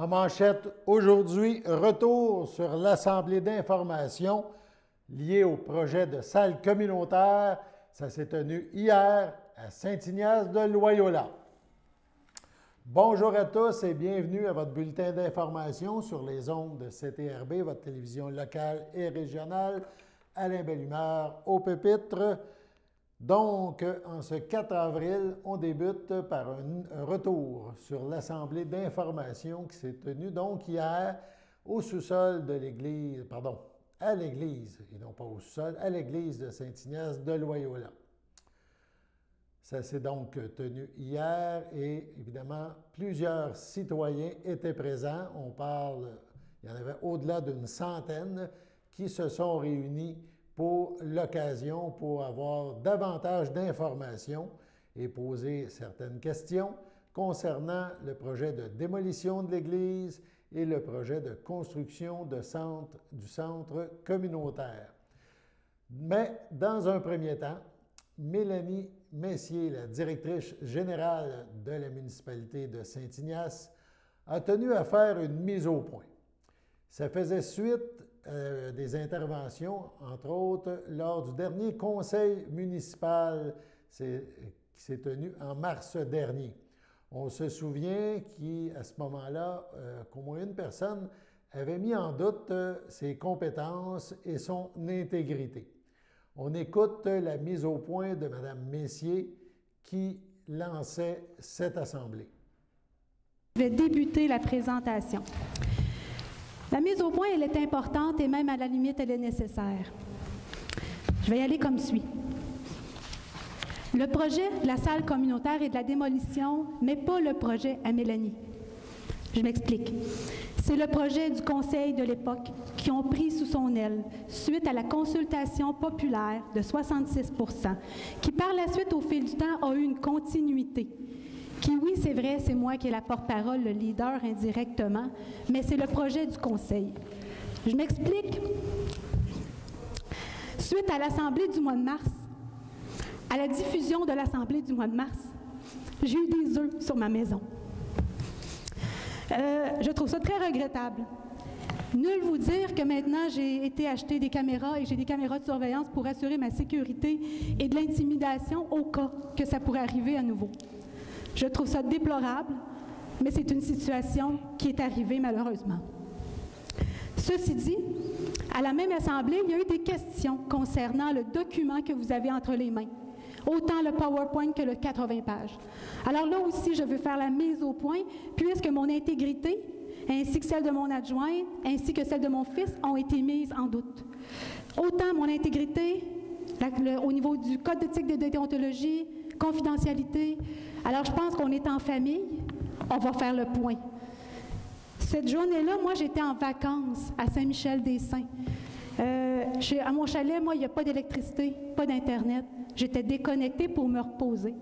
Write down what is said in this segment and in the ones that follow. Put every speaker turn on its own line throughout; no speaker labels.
En manchette, aujourd'hui, retour sur l'Assemblée d'information liée au projet de salle communautaire. Ça s'est tenu hier à Saint-Ignace de Loyola. Bonjour à tous et bienvenue à votre bulletin d'information sur les ondes de CTRB, votre télévision locale et régionale. Alain Belle-Humeur au pupitre. Donc, en ce 4 avril, on débute par un retour sur l'Assemblée d'information qui s'est tenue donc hier au sous-sol de l'église, pardon, à l'église, et non pas au sous-sol, à l'église de Saint-Ignace de Loyola. Ça s'est donc tenu hier et évidemment, plusieurs citoyens étaient présents. On parle, il y en avait au-delà d'une centaine qui se sont réunis pour l'occasion, pour avoir davantage d'informations et poser certaines questions concernant le projet de démolition de l'église et le projet de construction du centre communautaire. Mais dans un premier temps, Mélanie Messier, la directrice générale de la municipalité de Saint-Ignace, a tenu à faire une mise au point. Ça faisait suite des interventions, entre autres, lors du dernier conseil municipal qui s'est tenu en mars dernier. On se souvient qu'à ce moment-là, qu'au moins une personne avait mis en doute ses compétences et son intégrité. On écoute la mise au point de Mme Messier qui lançait cette assemblée.
Je vais débuter la présentation. La mise au point, elle est importante et même à la limite, elle est nécessaire. Je vais y aller comme suit. Le projet de la salle communautaire et de la démolition, mais pas le projet à Mélanie. Je m'explique. C'est le projet du conseil de l'époque qui ont pris sous son aile, suite à la consultation populaire de 66 %, qui par la suite, au fil du temps, a eu une continuité. Qui, oui, c'est vrai, c'est moi qui ai la porte-parole, le leader indirectement, mais c'est le projet du conseil. Je m'explique. Suite à l'Assemblée du mois de mars, à la diffusion de l'Assemblée du mois de mars, j'ai eu des œufs sur ma maison. Je trouve ça très regrettable. Nul vous dire que maintenant, j'ai été acheter des caméras et j'ai des caméras de surveillance pour assurer ma sécurité et de l'intimidation au cas que ça pourrait arriver à nouveau. Je trouve ça déplorable, mais c'est une situation qui est arrivée malheureusement. Ceci dit, à la même Assemblée, il y a eu des questions concernant le document que vous avez entre les mains, autant le PowerPoint que le 80 pages. Alors là aussi, je veux faire la mise au point, puisque mon intégrité, ainsi que celle de mon adjoint, ainsi que celle de mon fils, ont été mises en doute. Autant mon intégrité, au niveau du code d'éthique de déontologie, confidentialité. Alors, je pense qu'on est en famille, on va faire le point. Cette journée-là, moi, j'étais en vacances à Saint-Michel-des-Saints. À mon chalet, moi, il n'y a pas d'électricité, pas d'Internet. J'étais déconnectée pour me reposer.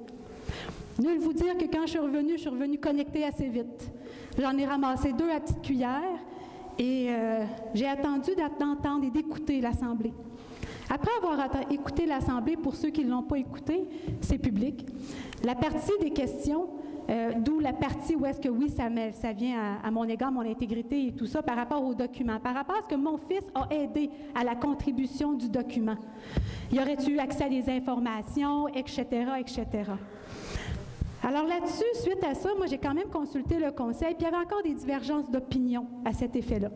Nul vous dire que quand je suis revenue connectée assez vite. J'en ai ramassé 2 à petite cuillère et j'ai attendu d'entendre et d'écouter l'Assemblée. Après avoir écouté l'Assemblée, pour ceux qui ne l'ont pas écouté, c'est public, la partie des questions, d'où la partie où est-ce que oui, ça vient à mon égard, mon intégrité et tout ça, par rapport au document, par rapport à ce que mon fils a aidé à la contribution du document. Y aurait-il eu accès à des informations, etc., etc. Alors là-dessus, suite à ça, moi, j'ai quand même consulté le conseil, puis il y avait encore des divergences d'opinion à cet effet-là.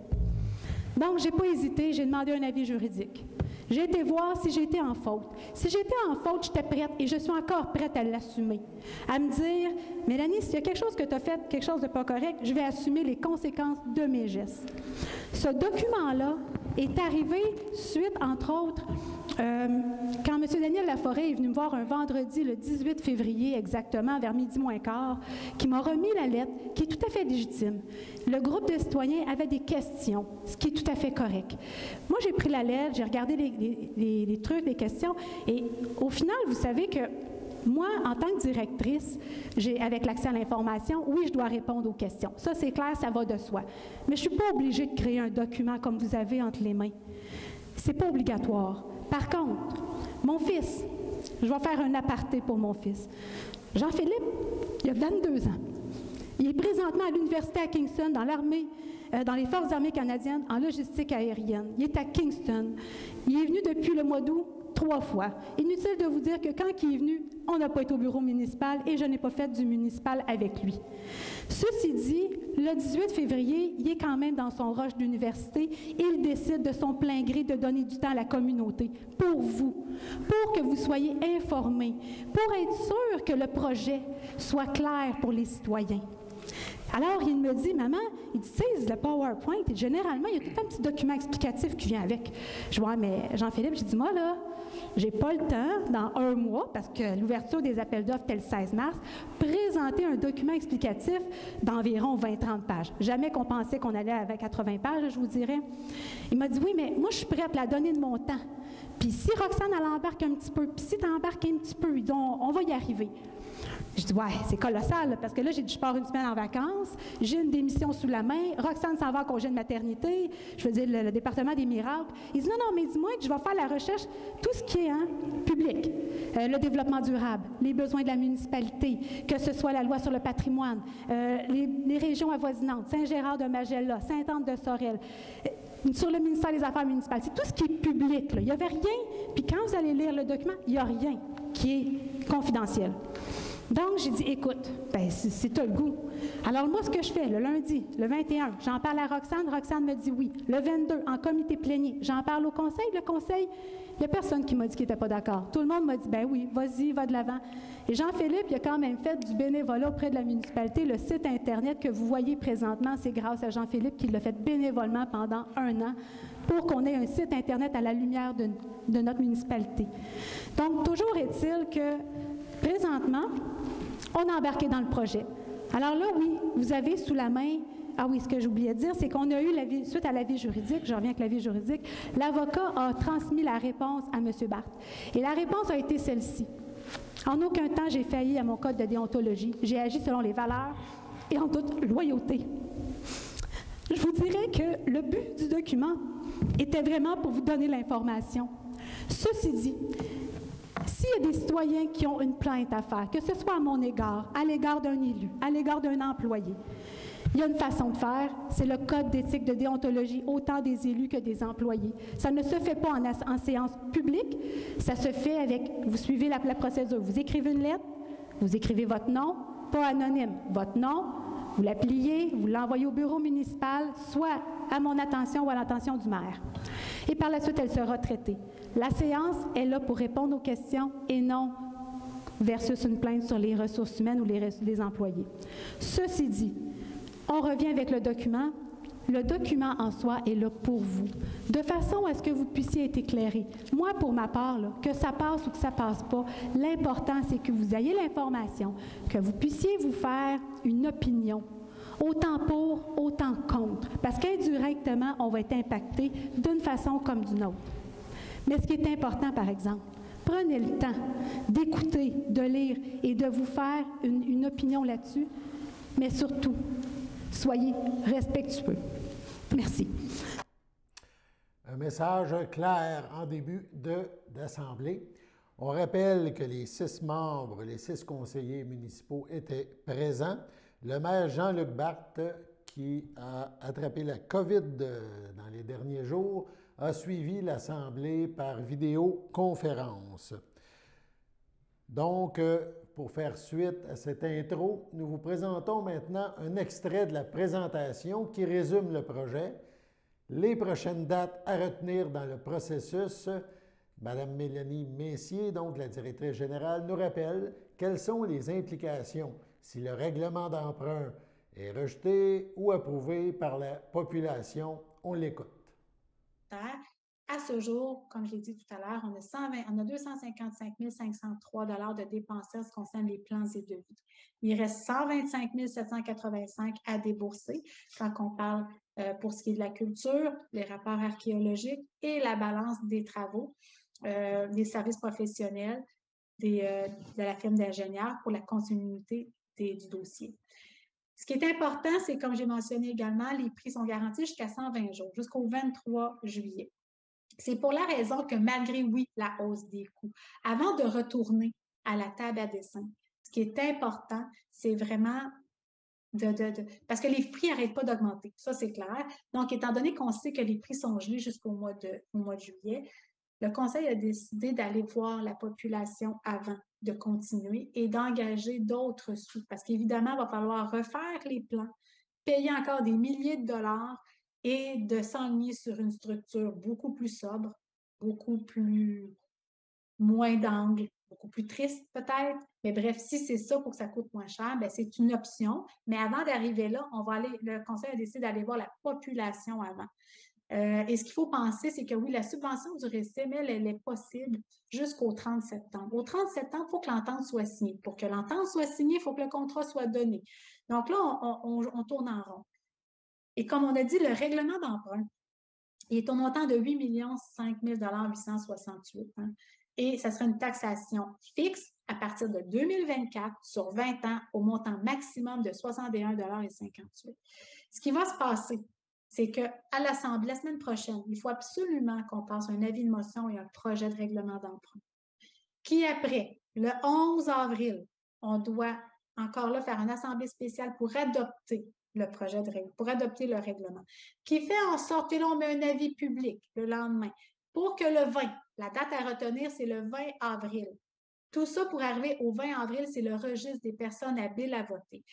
Donc, je n'ai pas hésité, j'ai demandé un avis juridique. J'ai été voir si j'étais en faute. Si j'étais en faute, j'étais prête, et je suis encore prête à l'assumer. À me dire, Mélanie, s'il y a quelque chose que tu as fait, quelque chose de pas correct, je vais assumer les conséquences de mes gestes. Ce document-là est arrivé suite, entre autres, quand M. Daniel Laforêt est venu me voir un vendredi, le 18 février exactement, vers midi moins quart, qui m'a remis la lettre, qui est tout à fait légitime. Le groupe de citoyens avait des questions, ce qui est tout à fait correct. Moi, j'ai pris la lettre, j'ai regardé les trucs, les questions, et au final, vous savez que moi, en tant que directrice, avec l'accès à l'information, oui, je dois répondre aux questions. Ça, c'est clair, ça va de soi. Mais je ne suis pas obligée de créer un document comme vous avez entre les mains. Ce n'est pas obligatoire. Par contre, mon fils, je vais faire un aparté pour mon fils. Jean-Philippe, il a 22 ans. Il est présentement à l'Université à Kingston, dans l'armée, dans les Forces armées canadiennes, en logistique aérienne. Il est à Kingston. Il est venu depuis le mois d'août 3 fois. Inutile de vous dire que quand il est venu, on n'a pas été au bureau municipal et je n'ai pas fait du municipal avec lui. Ceci dit, le 18 février, il est quand même dans son rush d'université et il décide de son plein gré de donner du temps à la communauté, pour vous, pour que vous soyez informés, pour être sûr que le projet soit clair pour les citoyens. Alors, il me dit, maman, il dit, tu sais, le PowerPoint, et généralement, il y a tout un petit document explicatif qui vient avec. Je vois, mais Jean-Philippe, j'ai dit, moi, là, j'ai pas le temps, dans 1 mois, parce que l'ouverture des appels d'offres était le 16 mars, présenter un document explicatif d'environ 20-30 pages. Jamais qu'on pensait qu'on allait avec 80 pages, je vous dirais. Il m'a dit, oui, mais moi, je suis prête à la donner de mon temps. Puis si Roxane, elle embarque un petit peu, puis si tu embarques un petit peu, on va y arriver. Je dis, ouais, c'est colossal, parce que là, j'ai dit, je pars une semaine en vacances, j'ai une démission sous la main, Roxane s'en va en congé de maternité, je veux dire, le département des miracles. Il dit, non, non, mais dis-moi que je vais faire la recherche, tout ce qui est public, le développement durable, les besoins de la municipalité, que ce soit la loi sur le patrimoine, les régions avoisinantes, Saint-Gérard-de-Magella, Sainte-Anne-de-Sorel, sur le ministère des Affaires municipales. C'est tout ce qui est public, là. Il n'y avait rien, puis quand vous allez lire le document, il n'y a rien qui est confidentiel. Donc, j'ai dit, écoute, ben, c'est toi le goût. Alors, moi, ce que je fais, le lundi, le 21, j'en parle à Roxane, Roxane me dit oui. Le 22, en comité plénier, j'en parle au conseil. Le conseil, il n'y a personne qui m'a dit qu'il n'était pas d'accord. Tout le monde m'a dit, ben oui, vas-y, va de l'avant. Et Jean-Philippe, il a quand même fait du bénévolat auprès de la municipalité. Le site Internet que vous voyez présentement, c'est grâce à Jean-Philippe qu'il l'a fait bénévolement pendant 1 an pour qu'on ait un site Internet à la lumière de notre municipalité. Donc, toujours est-il que, présentement, on a embarqué dans le projet. Alors là, oui, vous avez sous la main, ah oui, ce que j'oubliais de dire, c'est qu'on a eu, suite à l'avis juridique, je reviens avec l'avis juridique, l'avocat a transmis la réponse à M. Barthes. Et la réponse a été celle-ci. En aucun temps, j'ai failli à mon code de déontologie. J'ai agi selon les valeurs et en toute loyauté. Je vous dirais que le but du document était vraiment pour vous donner l'information. Ceci dit, s'il y a des citoyens qui ont une plainte à faire, que ce soit à mon égard, à l'égard d'un élu, à l'égard d'un employé, il y a une façon de faire, c'est le code d'éthique de déontologie, autant des élus que des employés. Ça ne se fait pas en séance publique, ça se fait avec, vous suivez la procédure, vous écrivez une lettre, vous écrivez votre nom, pas anonyme, votre nom, vous la pliez, vous l'envoyez au bureau municipal, soit à mon attention ou à l'attention du maire. Et par la suite, elle sera traitée. La séance est là pour répondre aux questions et non versus une plainte sur les ressources humaines ou les employés. Ceci dit, on revient avec le document. Le document en soi est là pour vous, de façon à ce que vous puissiez être éclairé. Moi, pour ma part, là, que ça passe ou que ça passe pas, l'important, c'est que vous ayez l'information, que vous puissiez vous faire une opinion, autant pour, autant contre, parce qu'indirectement, on va être impacté d'une façon comme d'une autre. Mais ce qui est important, par exemple, prenez le temps d'écouter, de lire et de vous faire une opinion là-dessus, mais surtout, soyez respectueux. Merci.
Un message clair en début d'assemblée. On rappelle que les 6 membres, les 6 conseillers municipaux étaient présents. Le maire Jean-Luc Barthes, qui a attrapé la COVID dans les derniers jours, a suivi l'Assemblée par vidéoconférence. Donc, pour faire suite à cette intro, nous vous présentons maintenant un extrait de la présentation qui résume le projet, les prochaines dates à retenir dans le processus. Madame Mélanie Messier, donc la directrice générale, nous rappelle quelles sont les implications si le règlement d'emprunt est rejeté ou approuvé par la population. On l'écoute.
À ce jour, comme je l'ai dit tout à l'heure, on a 255 503 $ de dépensés en ce qui concerne les plans et devis. Il reste 125 785 à débourser quand on parle pour ce qui est de la culture, les rapports archéologiques et la balance des travaux, des services professionnels de la firme d'ingénieurs pour la continuité du dossier. Ce qui est important, c'est, comme j'ai mentionné également, les prix sont garantis jusqu'à 120 jours, jusqu'au 23 juillet. C'est pour la raison que malgré, oui, la hausse des coûts, avant de retourner à la table à dessin, ce qui est important, c'est vraiment parce que les prix n'arrêtent pas d'augmenter, ça c'est clair. Donc, étant donné qu'on sait que les prix sont gelés jusqu'au mois de juillet, le Conseil a décidé d'aller voir la population avant de continuer et d'engager d'autres sous, parce qu'évidemment, il va falloir refaire les plans, payer encore des milliers de dollars et de s'enligner sur une structure beaucoup plus sobre, beaucoup plus moins d'angles, beaucoup plus triste peut-être. Mais bref, si c'est ça pour que ça coûte moins cher, bien, c'est une option. Mais avant d'arriver là, le Conseil a décidé d'aller voir la population avant. Et ce qu'il faut penser, c'est que oui, la subvention du RECIM, elle est possible jusqu'au 30 septembre. Au 30 septembre, il faut que l'entente soit signée. Pour que l'entente soit signée, il faut que le contrat soit donné. Donc là, on tourne en rond. Et comme on a dit, le règlement d'emprunt, il est au montant de 8 5 868 hein, et ça sera une taxation fixe à partir de 2024 sur 20 ans au montant maximum de 61,58 $. Ce qui va se passer, c'est qu'à l'Assemblée, la semaine prochaine, il faut absolument qu'on passe un avis de motion et un projet de règlement d'emprunt. Qui après, le 11 avril, on doit encore là faire une assemblée spéciale pour adopter le projet de règlement, pour adopter le règlement, qui fait en sorte que là, on met un avis public le lendemain pour que le 20, la date à retenir, c'est le 20 avril. Tout ça pour arriver au 20 avril, c'est le registre des personnes habiles à voter.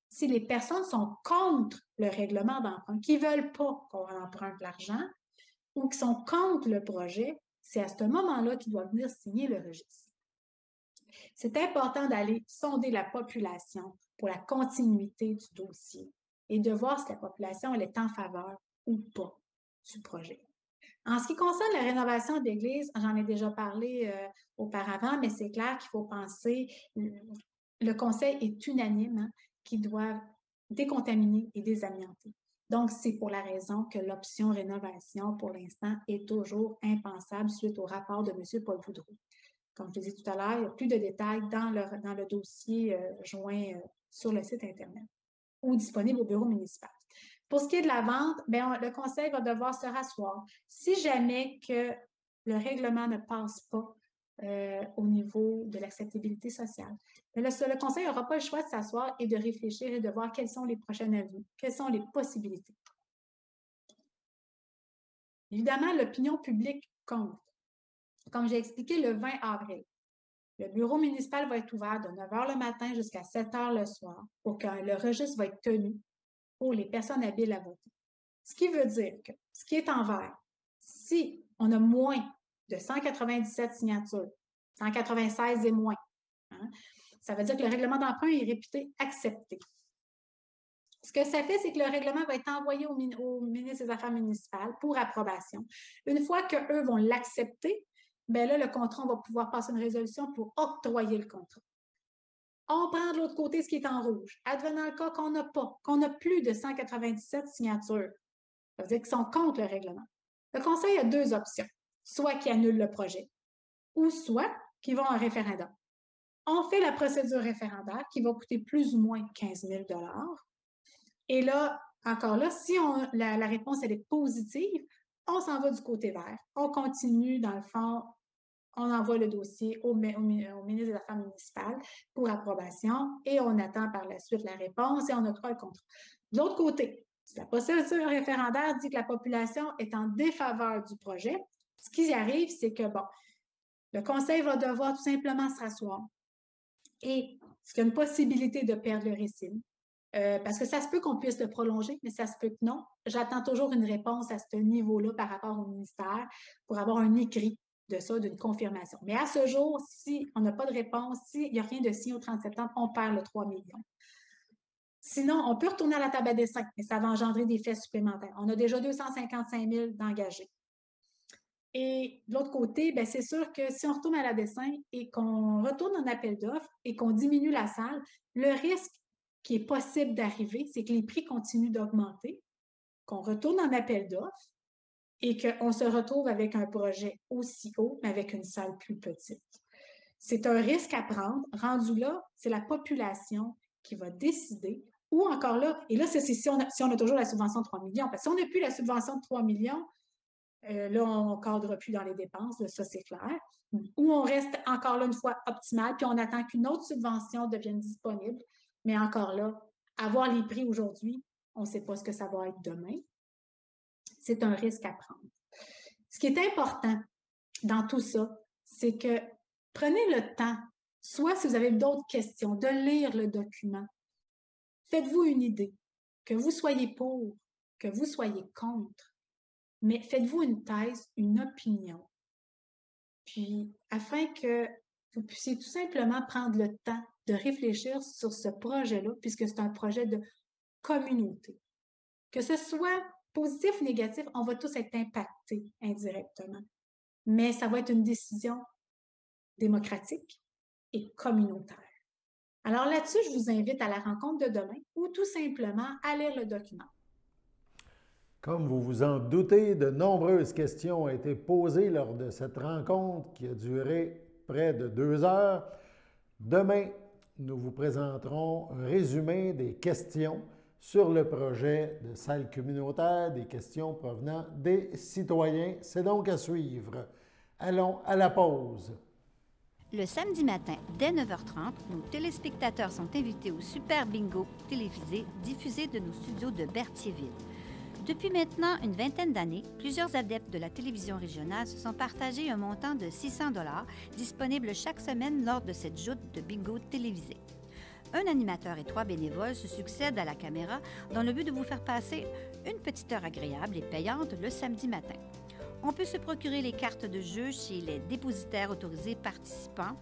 Si les personnes sont contre le règlement d'emprunt, qui ne veulent pas qu'on emprunte l'argent ou qui sont contre le projet, c'est à ce moment-là qu'ils doivent venir signer le registre. C'est important d'aller sonder la population pour la continuité du dossier et de voir si la population elle est en faveur ou pas du projet. En ce qui concerne la rénovation d'église, j'en ai déjà parlé auparavant, mais c'est clair qu'il faut penser, le Conseil est unanime, hein, qu'ils doivent décontaminer et désamianter. Donc, c'est pour la raison que l'option rénovation, pour l'instant, est toujours impensable suite au rapport de M. Paul Boudreau. Comme je disais tout à l'heure, il y a plus de détails dans le dossier joint sur le site Internet ou disponible au bureau municipal. Pour ce qui est de la vente, bien, le Conseil va devoir se rasseoir. Si jamais que le règlement ne passe pas au niveau de l'acceptabilité sociale, le Conseil n'aura pas le choix de s'asseoir et de réfléchir et de voir quelles sont les prochaines avenues, quelles sont les possibilités. Évidemment, l'opinion publique compte. Comme j'ai expliqué le 20 avril, le bureau municipal va être ouvert de 9 h le matin jusqu'à 7 h le soir pour que le registre va être tenu pour les personnes habiles à voter. Ce qui veut dire que ce qui est en vert, si on a moins de 197 signatures, 196 et moins, hein, ça veut dire que le règlement d'emprunt est réputé accepté. Ce que ça fait, c'est que le règlement va être envoyé au ministre des Affaires municipales pour approbation. Une fois qu'eux vont l'accepter, bien là, le contrat, on va pouvoir passer une résolution pour octroyer le contrat. On prend de l'autre côté ce qui est en rouge. Advenant le cas qu'on n'a plus de 197 signatures, ça veut dire qu'ils sont contre le règlement. Le Conseil a deux options, soit qu'ils annulent le projet, ou soit qu'ils vont à un référendum. On fait la procédure référendaire qui va coûter plus ou moins 15 000 $. Et là, encore là, si la réponse elle est positive, on s'en va du côté vert. On continue, dans le fond, on envoie le dossier au ministre des Affaires municipales pour approbation et on attend par la suite la réponse et on octroie le contrat. De l'autre côté, si la procédure référendaire dit que la population est en défaveur du projet, ce qui arrive, c'est que, bon, le Conseil va devoir tout simplement se rasseoir. Et c'est une possibilité de perdre le RECIM. Parce que ça se peut qu'on puisse le prolonger, mais ça se peut que non. J'attends toujours une réponse à ce niveau-là par rapport au ministère pour avoir un écrit de ça, d'une confirmation. Mais à ce jour, si on n'a pas de réponse, s'il n'y a rien de signé au 30 septembre, on perd le 3 millions. Sinon, on peut retourner à la table à dessin, mais ça va engendrer des frais supplémentaires. On a déjà 255 000 d'engagés. Et de l'autre côté, bien, c'est sûr que si on retourne à la dessin et qu'on retourne en appel d'offres et qu'on diminue la salle, le risque qui est possible d'arriver, c'est que les prix continuent d'augmenter, qu'on retourne en appel d'offres et qu'on se retrouve avec un projet aussi haut, mais avec une salle plus petite. C'est un risque à prendre. Rendu là, c'est la population qui va décider. Ou encore là, et là, c'est si on a toujours la subvention de 3 millions. Parce que si on n'a plus la subvention de 3 millions, là, on ne cadre plus dans les dépenses, là, ça c'est clair. Ou on reste encore là une fois optimal, puis on attend qu'une autre subvention devienne disponible. Mais encore là, avoir les prix aujourd'hui, on ne sait pas ce que ça va être demain. C'est un risque à prendre. Ce qui est important dans tout ça, c'est que prenez le temps, soit si vous avez d'autres questions, de lire le document. Faites-vous une idée, que vous soyez pour, que vous soyez contre, mais faites-vous une thèse, une opinion. Puis, afin que vous puissiez tout simplement prendre le temps de réfléchir sur ce projet-là, puisque c'est un projet de communauté. Que ce soit positif ou négatif, on va tous être impactés indirectement. Mais ça va être une décision démocratique et communautaire. Alors là-dessus, je vous invite à la rencontre de demain ou tout simplement à lire le document.
Comme vous vous en doutez, de nombreuses questions ont été posées lors de cette rencontre qui a duré près de 2 heures. Demain, nous vous présenterons un résumé des questions sur le projet de salle communautaire, des questions provenant des citoyens. C'est donc à suivre. Allons à la pause.
Le samedi matin, dès 9h30, nos téléspectateurs sont invités au Super Bingo télévisé diffusé de nos studios de Berthierville. Depuis maintenant une vingtaine d'années, plusieurs adeptes de la télévision régionale se sont partagés un montant de 600 $ disponible chaque semaine lors de cette joute de bingo télévisé. Un animateur et 3 bénévoles se succèdent à la caméra dans le but de vous faire passer une petite heure agréable et payante le samedi matin. On peut se procurer les cartes de jeu chez les dépositaires autorisés participants,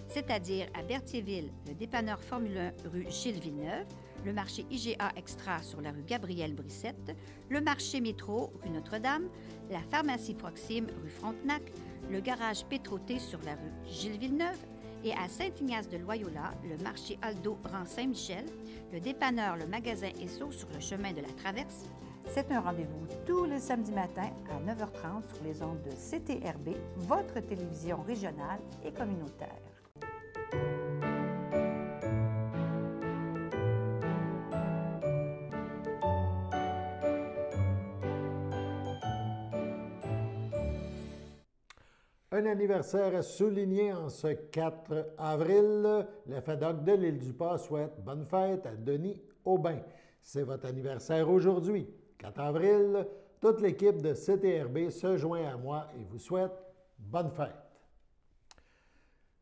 c'est-à-dire à Berthierville, le dépanneur Formule 1 rue Gilles Villeneuve, le marché IGA Extra sur la rue Gabrielle Brissette, le marché Métro rue Notre-Dame, la pharmacie Proxime rue Frontenac, le garage Pétroté sur la rue Gilles Villeneuve et à Saint-Ignace de Loyola, le marché Aldo rang Saint-Michel, le dépanneur Le Magasin Esso sur le chemin de la Traverse.
C'est un rendez-vous tous les samedis matins à 9h30 sur les ondes de CTRB, votre télévision régionale et communautaire.
Un anniversaire à souligner en ce 4 avril. La FADOC de l'Île-du-Pas souhaite bonne fête à Denis Aubin. C'est votre anniversaire aujourd'hui. 4 avril, toute l'équipe de CTRB se joint à moi et vous souhaite bonne fête.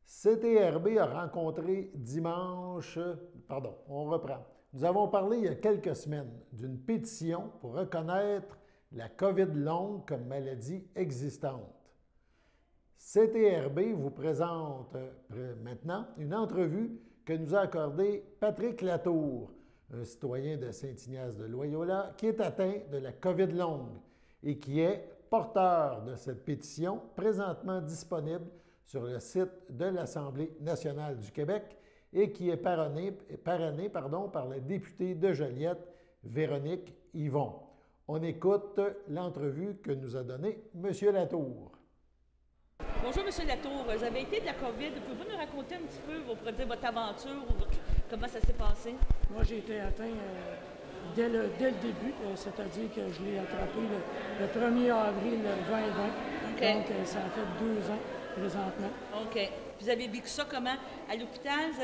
CTRB a rencontré dimanche, on reprend. Nous avons parlé il y a quelques semaines d'une pétition pour reconnaître la COVID longue comme maladie existante. CTRB vous présente maintenant une entrevue que nous a accordée Patrick Latour, un citoyen de Saint-Ignace de Loyola qui est atteint de la COVID longue et qui est porteur de cette pétition présentement disponible sur le site de l'Assemblée nationale du Québec et qui est parrainée par la députée de Joliette, Véronique Yvon. On écoute l'entrevue que nous a donnée M. Latour.
Bonjour, M. Latour. Vous avez été de la COVID. Pouvez-vous nous raconter un petit peu votre aventure ou comment ça s'est passé?
Moi, j'ai été atteint dès le début, c'est-à-dire que je l'ai attrapé le 1er avril 2020.
Okay.
Donc, ça a fait 2 ans présentement.
OK. Vous avez vécu ça comment? À l'hôpital, vous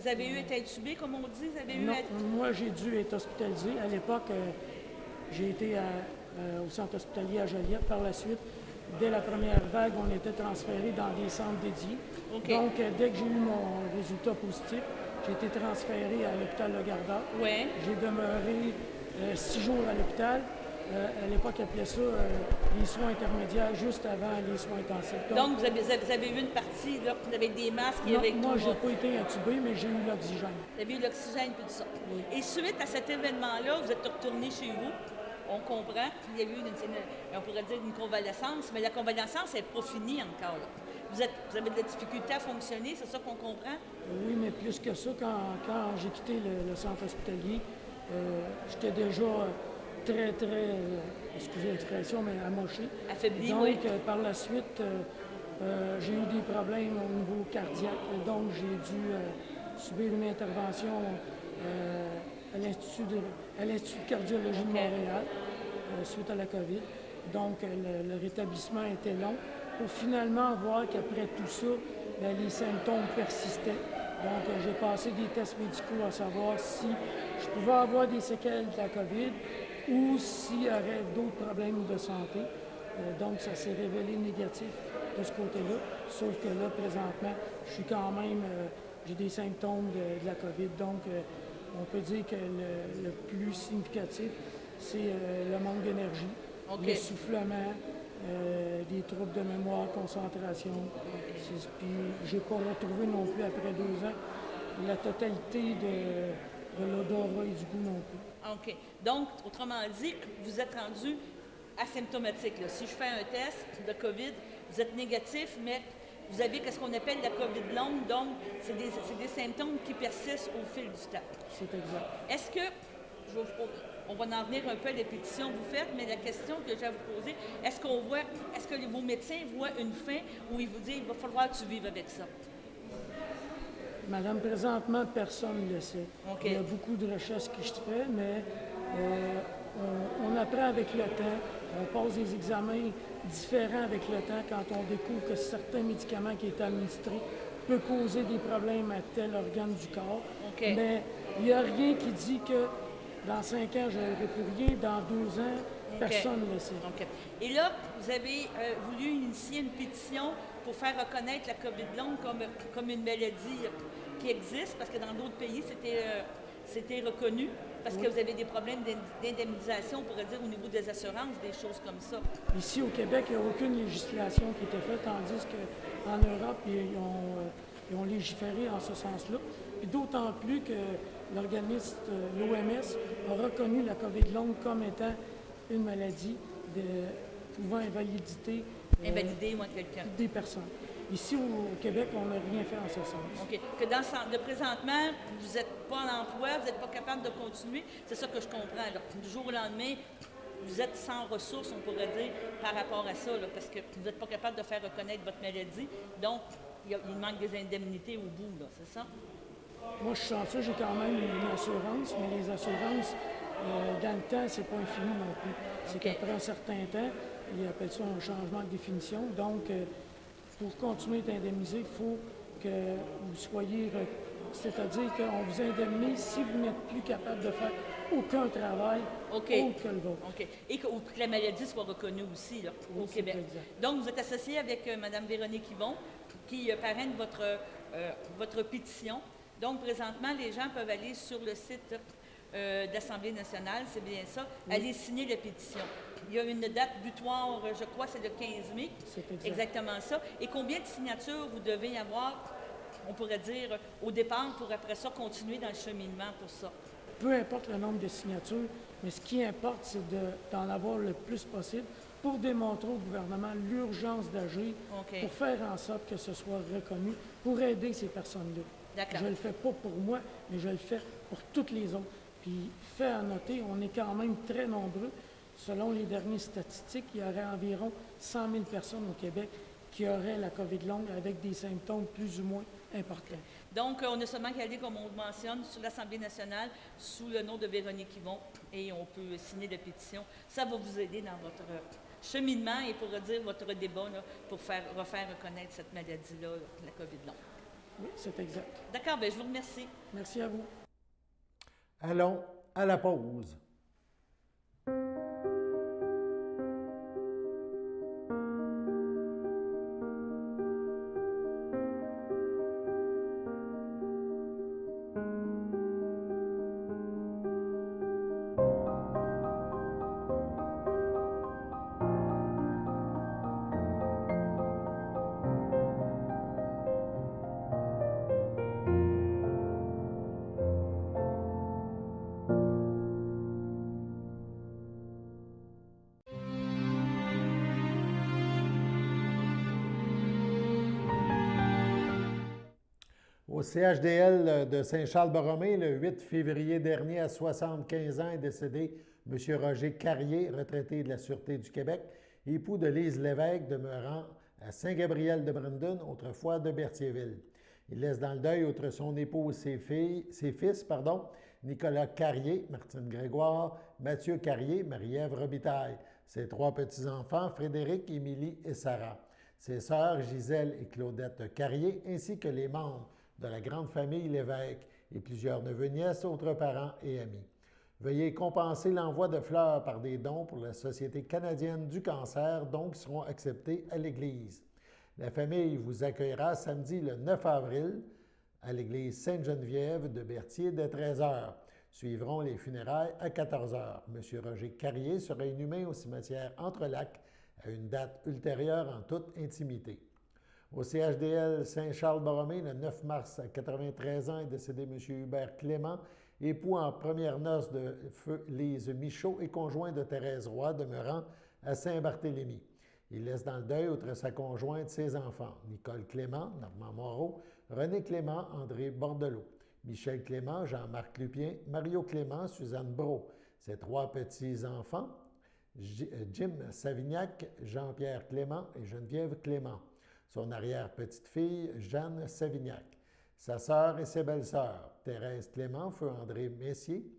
avez eu été intubé, comme on dit?
Non, moi, j'ai dû être hospitalisé. À l'époque, j'ai été au centre hospitalier à Joliette. Par la suite, dès la première vague, on était transféré dans des centres dédiés. Okay. Donc, dès que j'ai eu mon résultat positif, j'ai été transféré à l'hôpital Le Gardeur.
Ouais.
J'ai demeuré 6 jours à l'hôpital. À l'époque, ils appelaient ça les soins intermédiaires, juste avant les soins intensifs.
Donc vous avez eu une partie là, avec des masques et
non,
avec
moi, je n'ai pas été intubé, mais j'ai eu l'oxygène.
Vous avez eu l'oxygène et tout ça. Oui. Et suite à cet événement-là, vous êtes retourné chez vous. On comprend qu'il y a eu on pourrait dire une convalescence, mais la convalescence n'est pas finie encore. Là. Vous avez de la difficulté à fonctionner, c'est ça qu'on comprend?
Oui, mais plus que ça, quand j'ai quitté le centre hospitalier, j'étais déjà très, excusez l'expression, mais amoché.
Affaibli,
donc,
oui.
Par la suite, j'ai eu des problèmes au niveau cardiaque. Donc, j'ai dû subir une intervention à l'Institut de cardiologie de Montréal suite à la COVID. Donc, le rétablissement était long pour finalement voir qu'après tout ça, bien, les symptômes persistaient. Donc, j'ai passé des tests médicaux à savoir si je pouvais avoir des séquelles de la COVID ou s'il y aurait d'autres problèmes de santé. Donc, ça s'est révélé négatif de ce côté-là. Sauf que là, présentement, je suis quand même, j'ai des symptômes de la COVID. Donc, on peut dire que le plus significatif, c'est le manque d'énergie, l'essoufflement, des troubles de mémoire, concentration. Puis, je n'ai pas retrouvé non plus, après 2 ans, la totalité de l'odorat et du goût non plus.
OK. Donc, autrement dit, vous êtes rendu asymptomatique. Là. Si je fais un test de COVID, vous êtes négatif, mais vous avez ce qu'on appelle la COVID longue, donc c'est des symptômes qui persistent au fil du temps.
C'est exact.
Est-ce que, on va en venir un peu à les pétitions que vous faites, mais la question que j'ai à vous poser, est-ce que vos médecins voient une fin où ils vous disent qu'il va falloir que tu vives avec ça?
Madame, présentement, personne ne le sait.
Okay.
Il y a beaucoup de recherches qui se font, mais on apprend avec le temps. On passe des examens différents avec le temps quand on découvre que certains médicaments qui sont administrés peuvent causer des problèmes à tel organe du corps.
Okay.
Mais il n'y a rien qui dit que dans 5 ans, je n'aurai plus rien. Dans 2 ans, personne ne le sait.
Okay. Et là, vous avez voulu initier une pétition pour faire reconnaître la COVID longue comme une maladie qui existe, parce que dans d'autres pays, c'était reconnu, parce que vous avez des problèmes d'indemnisation, on pourrait dire, au niveau des assurances, des choses comme ça.
Ici, au Québec, il n'y a aucune législation qui était faite, tandis qu'en Europe, ils ont légiféré en ce sens-là. Puis d'autant plus que l'organisme, l'OMS, a reconnu la COVID longue comme étant une maladie pouvant invalider
quelqu'un.
Des personnes. Ici, au Québec, on n'a rien fait en ce sens.
OK. Que présentement, vous n'êtes pas en emploi, vous n'êtes pas capable de continuer. C'est ça que je comprends. Alors, du jour au lendemain, vous êtes sans ressources, on pourrait dire, par rapport à ça, là, parce que vous n'êtes pas capable de faire reconnaître votre maladie. Donc, il manque des indemnités au bout, là, c'est ça?
Moi, je suis chanceux, j'ai quand même une assurance, mais les assurances, dans le temps, c'est pas infini non plus. C'est qu'après un certain temps, ils appellent ça un changement de définition. Donc, pour continuer d'indemniser, il faut que vous soyez... C'est-à-dire qu'on vous indemnise si vous n'êtes plus capable de faire aucun travail autre que le vôtre.
OK. Et que la maladie soit reconnue aussi là, au Québec. Exact. Donc, vous êtes associé avec Mme Véronique Yvon, qui parraine votre pétition. Donc, présentement, les gens peuvent aller sur le site de l'Assemblée nationale, c'est bien ça, aller signer la pétition. Il y a une date butoir, je crois, c'est le 15 mai.
C'est exact.
Exactement ça. Et combien de signatures vous devez avoir, on pourrait dire, au départ, pour après ça continuer dans le cheminement pour ça?
Peu importe le nombre de signatures, mais ce qui importe, c'est d'en avoir le plus possible pour démontrer au gouvernement l'urgence d'agir pour faire en sorte que ce soit reconnu, pour aider ces personnes-là. Je ne le fais pas pour moi, mais je le fais pour toutes les autres. Puis, fait à noter, on est quand même très nombreux. Selon les dernières statistiques, il y aurait environ 100 000 personnes au Québec qui auraient la COVID longue avec des symptômes plus ou moins importants.
Donc, on a seulement qu'à aller, comme on le mentionne, sur l'Assemblée nationale, sous le nom de Véronique Yvon, et on peut signer la pétition. Ça va vous aider dans votre cheminement et pour dire votre débat là, pour refaire reconnaître cette maladie-là, la COVID longue.
Oui, c'est exact.
D'accord, bien, je vous remercie.
Merci à vous.
Allons à la pause. Au CHDL de Saint-Charles-Borromée, le 8 février dernier, à 75 ans, est décédé M. Roger Carrier, retraité de la Sûreté du Québec, époux de Lise Lévesque, demeurant à Saint-Gabriel-de-Brandon, autrefois de Berthierville. Il laisse dans le deuil, outre son épouse, ses fils, Nicolas Carrier, Martine Grégoire, Mathieu Carrier, Marie-Ève Robitaille, ses 3 petits-enfants, Frédéric, Émilie et Sarah, ses sœurs Gisèle et Claudette Carrier, ainsi que les membres de la grande famille Lévesque et plusieurs neveux, nièces, autres parents et amis. Veuillez compenser l'envoi de fleurs par des dons pour la Société canadienne du cancer, dons qui seront acceptés à l'Église. La famille vous accueillera samedi le 9 avril à l'Église Sainte-Geneviève de Berthier dès 13 h. Suivront les funérailles à 14 h. M. Roger Carrier sera inhumé au cimetière Entrelacs à une date ultérieure en toute intimité. Au CHDL Saint-Charles-Borromée, le 9 mars, à 93 ans, est décédé M. Hubert Clément, époux en premières noces de feu Lise Michaud et conjoint de Thérèse Roy, demeurant à Saint-Barthélemy. Il laisse dans le deuil, outre sa conjointe, ses enfants, Nicole Clément, Normand Moreau, René Clément, André Bordelot, Michel Clément, Jean-Marc Lupien, Mario Clément, Suzanne Brault, ses 3 petits-enfants, Jim Savignac, Jean-Pierre Clément et Geneviève Clément, son arrière-petite-fille, Jeanne Savignac, sa sœur et ses belles-sœurs, Thérèse Clément, feu André Messier,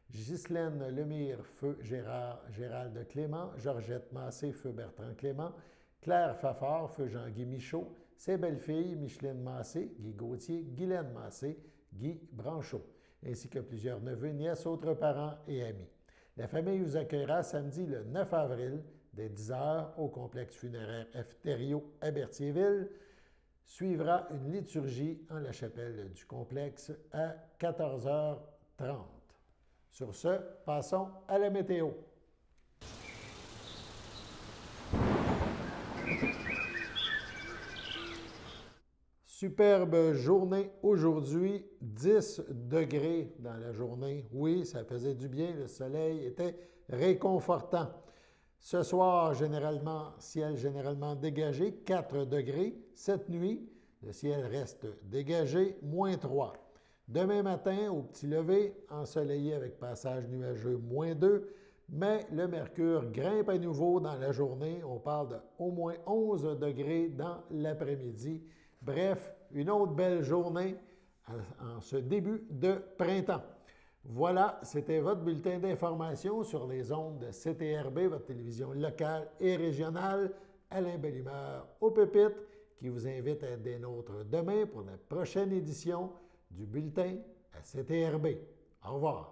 Ghislaine Lemire, feu Gérald Clément, Georgette Massé, feu Bertrand Clément, Claire Fafard, feu Jean-Guy Michaud, ses belles-filles, Micheline Massé, Guy Gauthier, Guylaine Massé, Guy Branchot, ainsi que plusieurs neveux, nièces, autres parents et amis. La famille vous accueillera samedi le 9 avril dès 10 h au complexe funéraire F. Thériault à Berthierville. Suivra une liturgie en la chapelle du complexe à 14h30. Sur ce, passons à la météo. Superbe journée aujourd'hui, 10 degrés dans la journée. Oui, ça faisait du bien, le soleil était réconfortant. Ce soir, ciel généralement dégagé, 4 degrés. Cette nuit, le ciel reste dégagé, -3. Demain matin, au petit lever, ensoleillé avec passage nuageux, -2. Mais le mercure grimpe à nouveau dans la journée. On parle de au moins 11 degrés dans l'après-midi. Bref, une autre belle journée en ce début de printemps. Voilà, c'était votre bulletin d'information sur les ondes de CTRB, votre télévision locale et régionale. Alain Bellumeur au pupitre, qui vous invite à être des nôtres demain pour la prochaine édition du bulletin à CTRB. Au revoir.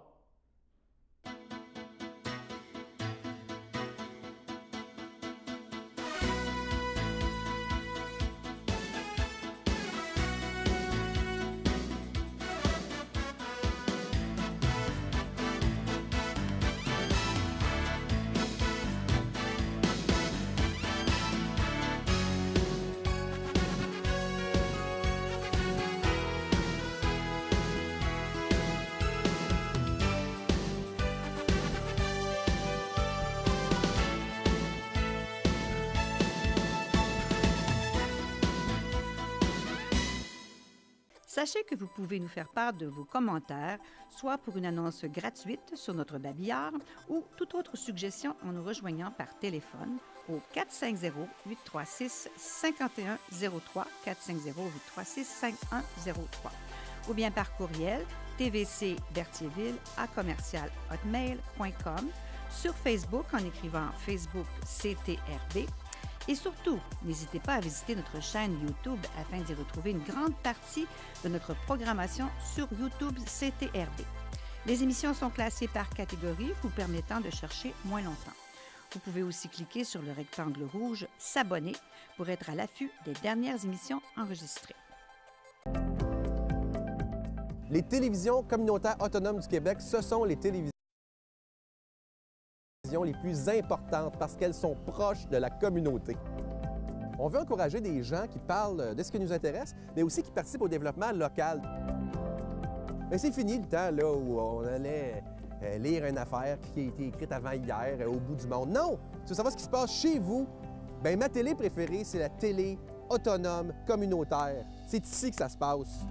Sachez que vous pouvez nous faire part de vos commentaires, soit pour une annonce gratuite sur notre babillard ou toute autre suggestion en nous rejoignant par téléphone au 450-836-5103, 450-836-5103, ou bien par courriel tvcberthierville@hotmail.com, sur Facebook en écrivant Facebook CTRB. Et surtout, n'hésitez pas à visiter notre chaîne YouTube afin d'y retrouver une grande partie de notre programmation sur YouTube CTRB. Les émissions sont classées par catégorie, vous permettant de chercher moins longtemps. Vous pouvez aussi cliquer sur le rectangle rouge « S'abonner » pour être à l'affût des dernières émissions enregistrées.
Les télévisions communautaires autonomes du Québec, ce sont les télévisions les plus importantes parce qu'elles sont proches de la communauté. On veut encourager des gens qui parlent de ce qui nous intéresse, mais aussi qui participent au développement local. Mais c'est fini le temps là, où on allait lire une affaire qui a été écrite avant hier au bout du monde. Non! Tu veux savoir ce qui se passe chez vous? Bien, ma télé préférée, c'est la télé autonome communautaire. C'est ici que ça se passe.